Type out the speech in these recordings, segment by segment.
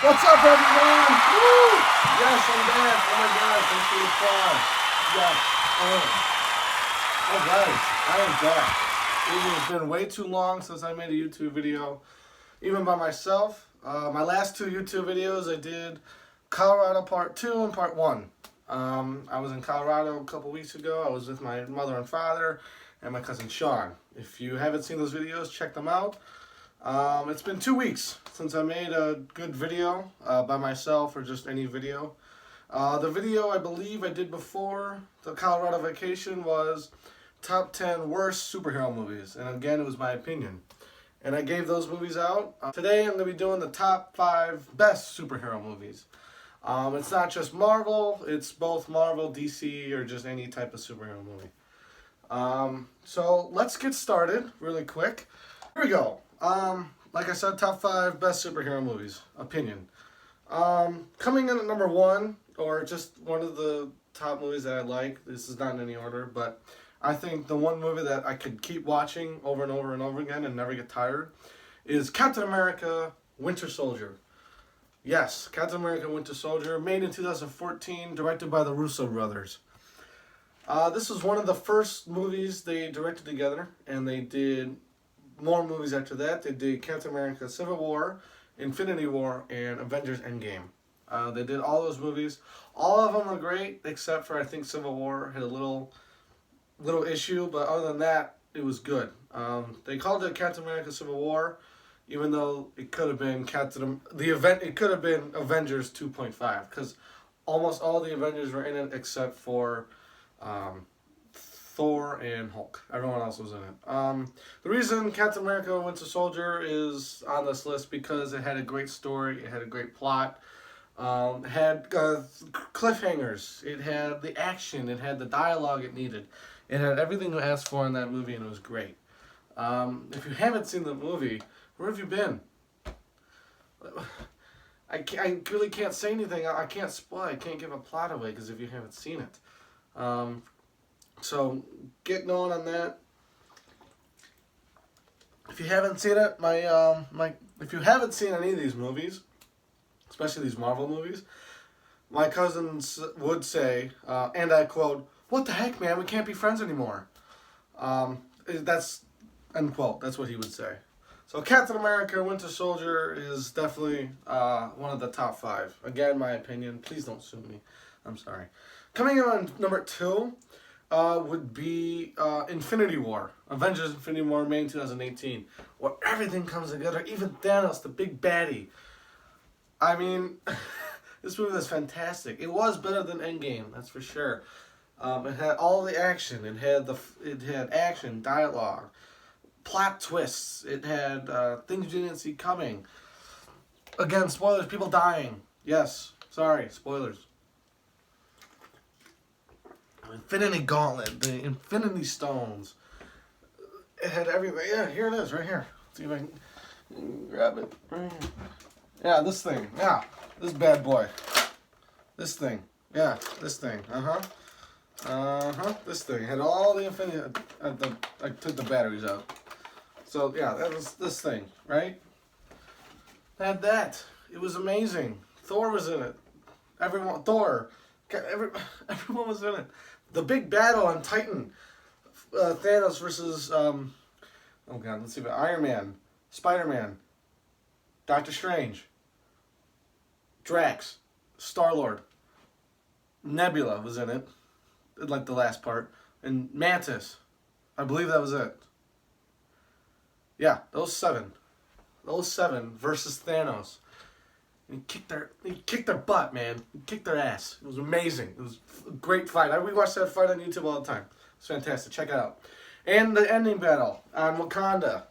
What's up, everyone? Woo! Yes, I'm back. Oh my God, thanks for the applause. Yes. All right, I am back. It has been way too long since I made a YouTube video, even by myself. My last two YouTube videos, I did Colorado Part 2 and Part 1. I was in Colorado a couple weeks ago. I was with my mother and father and my cousin Sean. If you haven't seen those videos, check them out. It's been 2 weeks since I made a good video by myself or just any video. The video I believe I did before the Colorado vacation was top 10 worst superhero movies. And again, it was my opinion. And I gave those movies out. Today I'm going to be doing the top 5 best superhero movies. It's not just Marvel, it's both Marvel, DC, or just any type of superhero movie. So let's get started really quick. Here we go. Like I said, top 5 best superhero movies. Opinion. Coming in at number 1, or just one of the top movies that I like. This is not in any order, but I think the one movie that I could keep watching over and over and over again and never get tired is Captain America: Winter Soldier. Yes, Captain America: Winter Soldier, made in 2014, directed by the Russo brothers. This was one of the first movies they directed together, and they did more movies after that. They did Captain America: Civil War, Infinity War, and Avengers: Endgame. They did all those movies. All of them were great, except for I think Civil War had a little issue, but other than that, it was good. They called it Captain America: Civil War, even though it could have been It could have been Avengers 2.5, because almost all the Avengers were in it except for Thor and Hulk. Everyone else was in it. The reason Captain America: Winter Soldier is on this list because it had a great story, it had a great plot, it had cliffhangers, it had the action, it had the dialogue it needed, it had everything you asked for in that movie, and it was great. If you haven't seen the movie, where have you been? I really can't say anything. I can't spoil. I can't give a plot away because if you haven't seen it. So get going on that. If you haven't seen it, if you haven't seen any of these movies, especially these Marvel movies, my cousins would say, and I quote, "What the heck, man? We can't be friends anymore." That's end quote. That's what he would say. So Captain America: Winter Soldier is definitely one of the top 5. Again, my opinion. Please don't sue me. I'm sorry. Coming in on number 2 would be Infinity War. Avengers: Infinity War, May 2018. Where everything comes together, even Thanos, the big baddie. I mean, this movie was fantastic. It was better than Endgame, that's for sure. It had all the action. It had action, dialogue, plot twists. It had things you didn't see coming. Again, spoilers, people dying. Yes, sorry, spoilers. Infinity Gauntlet, the Infinity Stones. It had everything. Yeah, here it is, right here. Let's see if I can grab it. Right here. Yeah, this thing. Yeah, this bad boy. This thing. Yeah, this thing. This thing had all the Infinity. I took the batteries out. So yeah, that was this thing, right? Had that. It was amazing. Thor was in it. Everyone was in it. The big battle on Titan, Thanos versus oh god, let's see, Iron Man, Spider-Man, Doctor Strange, Drax, Star-Lord, Nebula was in it, like the last part, and Mantis. I believe that was it. Yeah, those seven versus Thanos. He kicked their butt, man. He kicked their ass. It was amazing. It was a great fight. I rewatch that fight on YouTube all the time. It's fantastic. Check it out. And the ending battle on Wakanda.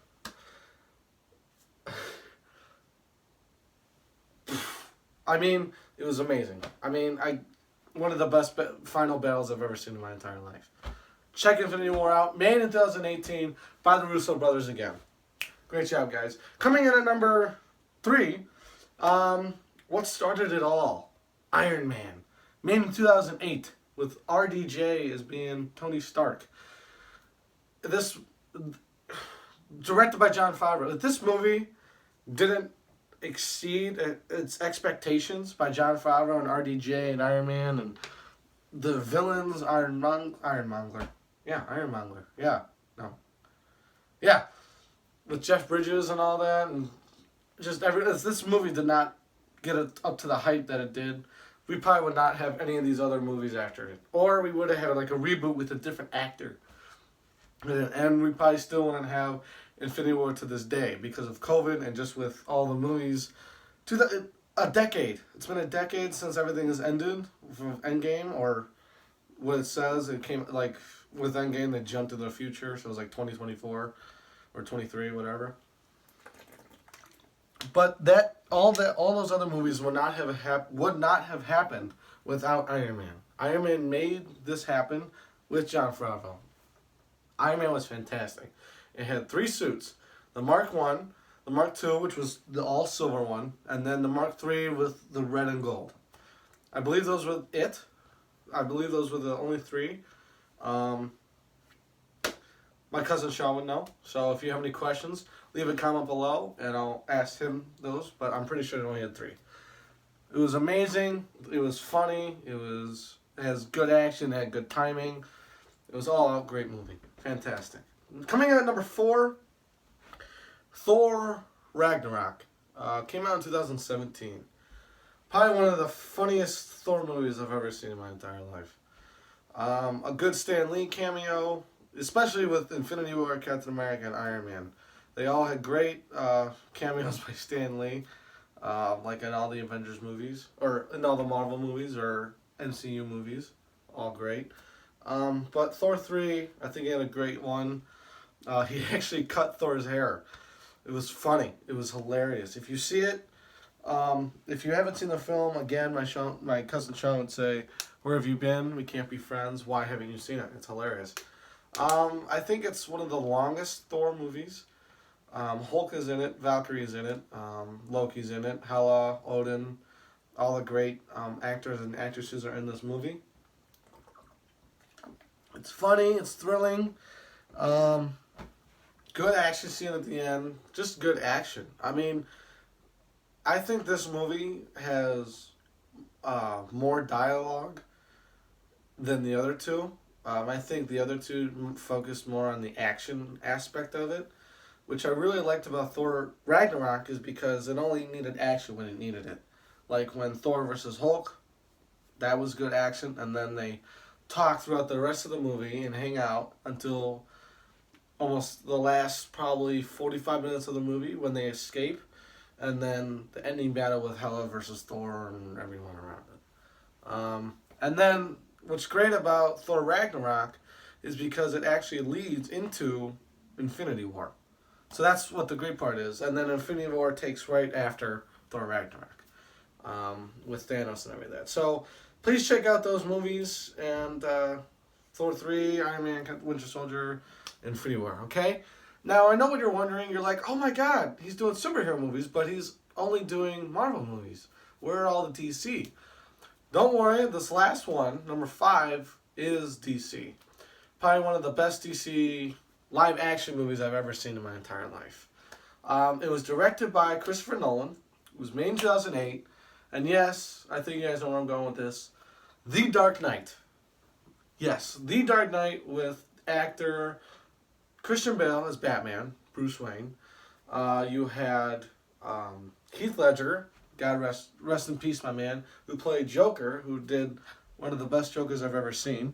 I mean, it was amazing. I mean, one of the best final battles I've ever seen in my entire life. Check Infinity War out. Made in 2018 by the Russo brothers again. Great job, guys. Coming in at number 3. What started it all? Iron Man. Made in 2008 with RDJ as being Tony Stark. This, directed by Jon Favreau. This movie didn't exceed its expectations by Jon Favreau and RDJ and Iron Man and the villains, Ironmonger. Yeah, Ironmonger. Yeah, no. Yeah, with Jeff Bridges and all that, and just this movie did not get it up to the hype that it did. We probably would not have any of these other movies after it, or we would have had like a reboot with a different actor, and we probably still wouldn't have Infinity War to this day because of COVID and just with all the movies. A decade. It's been a decade since everything has ended from Endgame, or what it says. It came like with Endgame, they jumped into the future, so it was like 2024 or 23, whatever. But all those other movies would not have happened without Iron Man. Iron Man made this happen with Jon Favreau. Iron Man was fantastic. It had 3 suits: the Mark 1, the Mark 2, which was the all silver one, and then the Mark 3 with the red and gold. I believe those were it. I believe those were the only 3. My cousin Sean would know. So if you have any questions, leave a comment below and I'll ask him those. But I'm pretty sure it only had 3. It was amazing. It was funny. It has good action. It had good timing. It was all out great movie. Fantastic. Coming in at number 4, Thor Ragnarok. Came out in 2017. Probably one of the funniest Thor movies I've ever seen in my entire life. A good Stan Lee cameo, especially with Infinity War, Captain America, and Iron Man. They all had great cameos by Stan Lee, like in all the Avengers movies, or in all the Marvel movies, or MCU movies. All great. But Thor 3, I think he had a great one. He actually cut Thor's hair. It was funny. It was hilarious. If you see it, if you haven't seen the film, again, my cousin Sean would say, "Where have you been? We can't be friends. Why haven't you seen it?" It's hilarious. I think it's one of the longest Thor movies. Hulk is in it. Valkyrie is in it. Loki's in it. Hela, Odin, all the great actors and actresses are in this movie. It's funny. It's thrilling. Good action scene at the end. Just good action. I mean, I think this movie has more dialogue than the other 2. I think the other 2 focused more on the action aspect of it, which I really liked about Thor Ragnarok is because it only needed action when it needed it. Like when Thor versus Hulk, that was good action, and then they talk throughout the rest of the movie and hang out until almost the last probably 45 minutes of the movie when they escape, and then the ending battle with Hela versus Thor and everyone around it. And then what's great about Thor Ragnarok is because it actually leads into Infinity War. So that's what the great part is. And then Infinity War takes right after Thor Ragnarok, with Thanos and everything. So please check out those movies, and Thor 3, Iron Man, Winter Soldier, Infinity War, okay? Now, I know what you're wondering. You're like, oh my god, he's doing superhero movies, but he's only doing Marvel movies. Where are all the DC? Don't worry, this last one, number 5, is DC. Probably one of the best DC live action movies I've ever seen in my entire life. It was directed by Christopher Nolan. It was made in 2008. And yes, I think you guys know where I'm going with this. The Dark Knight. Yes, The Dark Knight with actor Christian Bale as Batman, Bruce Wayne. You had Heath Ledger, God rest in peace, my man, who played Joker, who did one of the best Jokers I've ever seen.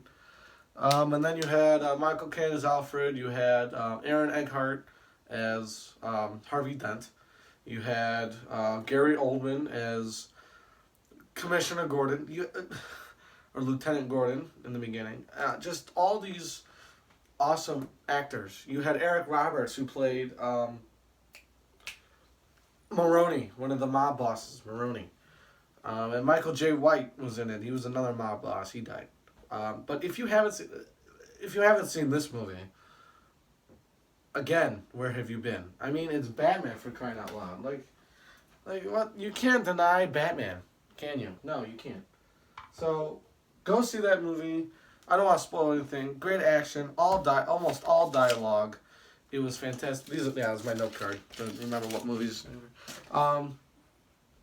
And then you had Michael Caine as Alfred. You had Aaron Eckhart as Harvey Dent. You had Gary Oldman as Commissioner Gordon, or Lieutenant Gordon in the beginning. Just all these awesome actors. You had Eric Roberts, who played Maroni, one of the mob bosses, Maroni. And Michael J. White was in it. He was another mob boss. He died. But if you haven't seen this movie, again, where have you been? I mean, it's Batman, for crying out loud. Like what? You can't deny Batman, can you? No, you can't. So go see that movie. I don't want to spoil anything. Great action, almost all dialogue. It was fantastic. This is my note card to remember what movies.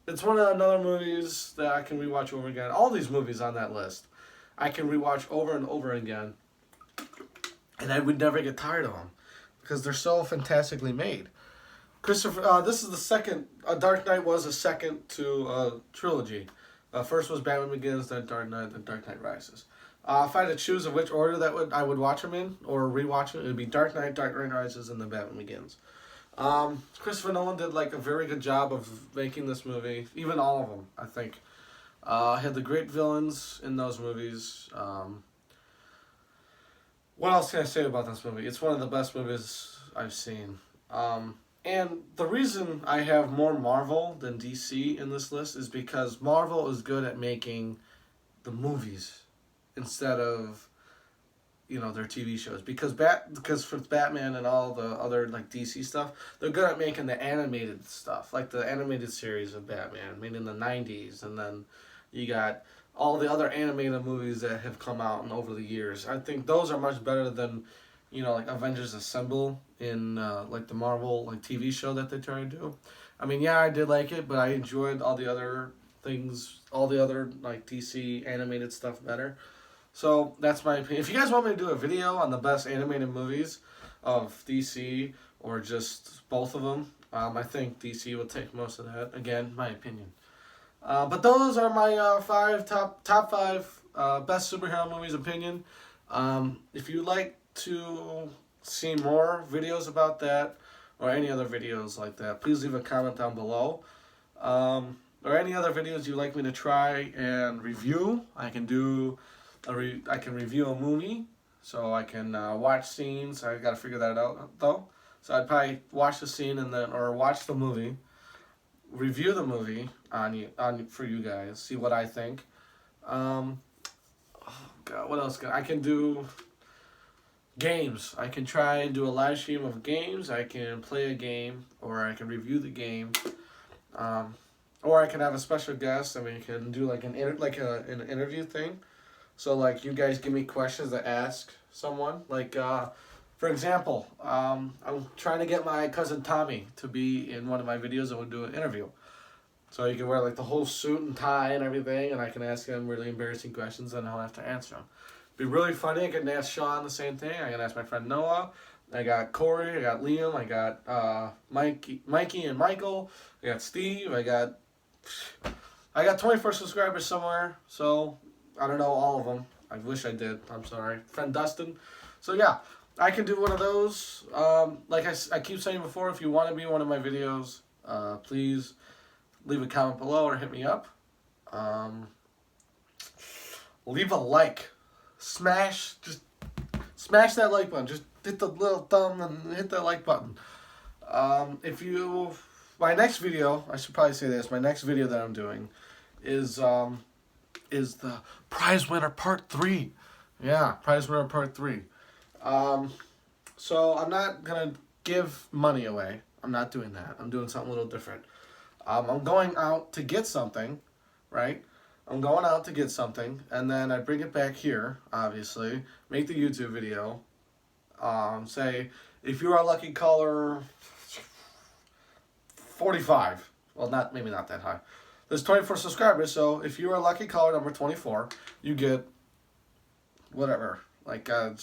it's one of another movies that I can rewatch over again. All these movies on that list, I can rewatch over and over again, and I would never get tired of them because they're so fantastically made. Christopher, this is the second. Dark Knight was a second to trilogy. First was Batman Begins, then Dark Knight, then Dark Knight Rises. If I had to choose of which order I would watch them in or rewatch it, it would be Dark Knight, Dark Knight Rises, and then Batman Begins. Christopher Nolan did like a very good job of making this movie, even all of them, I think. Had the great villains in those movies. What else can I say about this movie? It's one of the best movies I've seen. And the reason I have more Marvel than DC in this list is because Marvel is good at making the movies instead of, you know, their TV shows. Because for Batman and all the other like DC stuff, they're good at making the animated stuff, like the animated series of Batman made in the 90s, and then you got all the other animated movies that have come out and over the years. I think those are much better than, you know, like Avengers Assemble in like the Marvel like TV show that they try to do. I mean, yeah, I did like it, but I enjoyed all the other things, all the other like DC animated stuff better. So that's my opinion. If you guys want me to do a video on the best animated movies of DC or just both of them, I think DC will take most of that. Again, my opinion. But those are my top five best superhero movies opinion. If you'd like to see more videos about that or any other videos like that, please leave a comment down below. Or any other videos you'd like me to try and review. I can do I can review a movie, so I can watch scenes. I gotta figure that out though. So I'd probably watch the scene and then or watch the movie, review the movie on for you guys, see what I think. Oh God, what else? I can do games. I can try and do a live stream of games. I can play a game, or I can review the game, or I can have a special guest. I mean, you can do like an interview thing. So like you guys give me questions to ask someone. Like for example, I'm trying to get my cousin Tommy to be in one of my videos and we'll do an interview. So you can wear like the whole suit and tie and everything, and I can ask him really embarrassing questions and I'll have to answer them. Be really funny. I can ask Sean the same thing. I can ask my friend Noah. I got Corey. I got Liam. I got Mikey and Michael. I got Steve. I got 24 subscribers somewhere. So I don't know all of them. I wish I did. I'm sorry. Friend Dustin. So yeah, I can do one of those. Like I keep saying before, if you want to be in one of my videos, please leave a comment below or hit me up. Leave a like. Smash that like button. Just hit the little thumb and hit that like button. My next video, I should probably say this, my next video that I'm doing is the prize winner part 3. Yeah, prize winner part 3. So I'm not gonna give money away. I'm not doing that. I'm doing something a little different. I'm going out to get something, right? I'm going out to get something, and then I bring it back here, obviously, make the YouTube video, say, if you are a lucky caller 45, well, maybe not that high. There's 24 subscribers, so if you are a lucky caller number 24, you get whatever, like a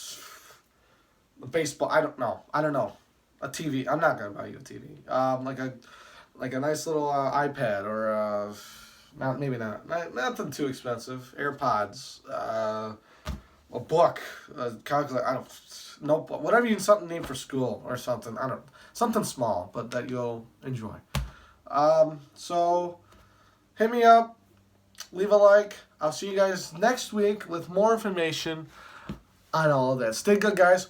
baseball, I don't know, a TV. I'm not going to buy you a TV. Like a nice little iPad or nothing too expensive. AirPods, a book, a calculator. Whatever you need for school or something. Something small, but that you'll enjoy. So hit me up, leave a like. I'll see you guys next week with more information on all of that. Stay good, guys.